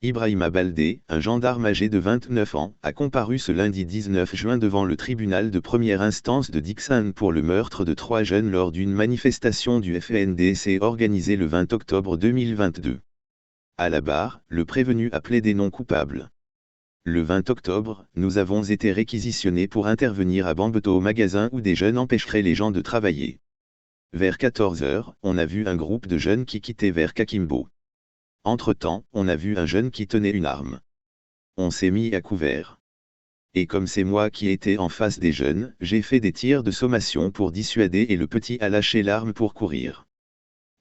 Ibrahima Baldé, un gendarme âgé de 29 ans, a comparu ce lundi 19 juin devant le tribunal de première instance de Dixon pour le meurtre de 3 jeunes lors d'une manifestation du FNDC organisée le 20 octobre 2022. À la barre, le prévenu a plaidé non coupable. Le 20 octobre, nous avons été réquisitionnés pour intervenir à Bambeto au magasin où des jeunes empêcheraient les gens de travailler. Vers 14 h, on a vu un groupe de jeunes qui quittaient vers Kakimbo. Entre-temps, on a vu un jeune qui tenait une arme. On s'est mis à couvert. Et comme c'est moi qui étais en face des jeunes, j'ai fait des tirs de sommation pour dissuader et le petit a lâché l'arme pour courir.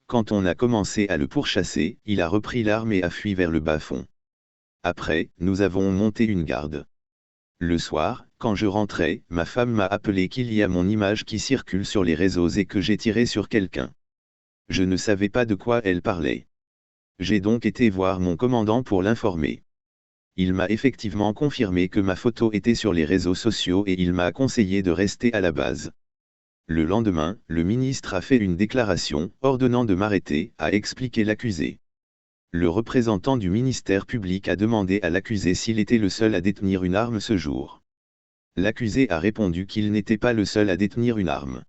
Quand on a commencé à le pourchasser, il a repris l'arme et a fui vers le bas-fond. Après, nous avons monté une garde. Le soir, quand je rentrais, ma femme m'a appelé qu'il y a mon image qui circule sur les réseaux et que j'ai tiré sur quelqu'un. Je ne savais pas de quoi elle parlait. J'ai donc été voir mon commandant pour l'informer. Il m'a effectivement confirmé que ma photo était sur les réseaux sociaux et il m'a conseillé de rester à la base. Le lendemain, le ministre a fait une déclaration, ordonnant de m'arrêter, a expliqué l'accusé. Le représentant du ministère public a demandé à l'accusé s'il était le seul à détenir une arme ce jour. L'accusé a répondu qu'il n'était pas le seul à détenir une arme.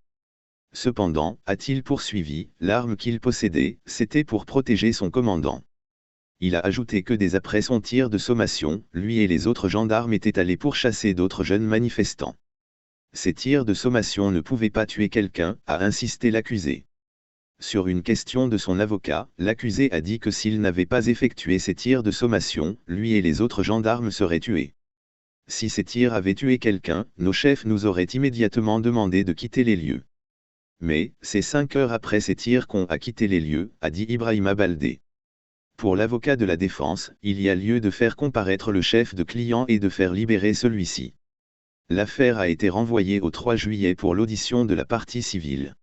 Cependant, a-t-il poursuivi, l'arme qu'il possédait, c'était pour protéger son commandant. Il a ajouté que dès après son tir de sommation, lui et les autres gendarmes étaient allés pourchasser d'autres jeunes manifestants. Ces tirs de sommation ne pouvaient pas tuer quelqu'un, a insisté l'accusé. Sur une question de son avocat, l'accusé a dit que s'il n'avait pas effectué ces tirs de sommation, lui et les autres gendarmes seraient tués. Si ces tirs avaient tué quelqu'un, nos chefs nous auraient immédiatement demandé de quitter les lieux. Mais, c'est 5 heures après ces tirs qu'on a quitté les lieux, a dit Ibrahima Baldé. Pour l'avocat de la défense, il y a lieu de faire comparaître le chef de client et de faire libérer celui-ci. L'affaire a été renvoyée au 3 juillet pour l'audition de la partie civile.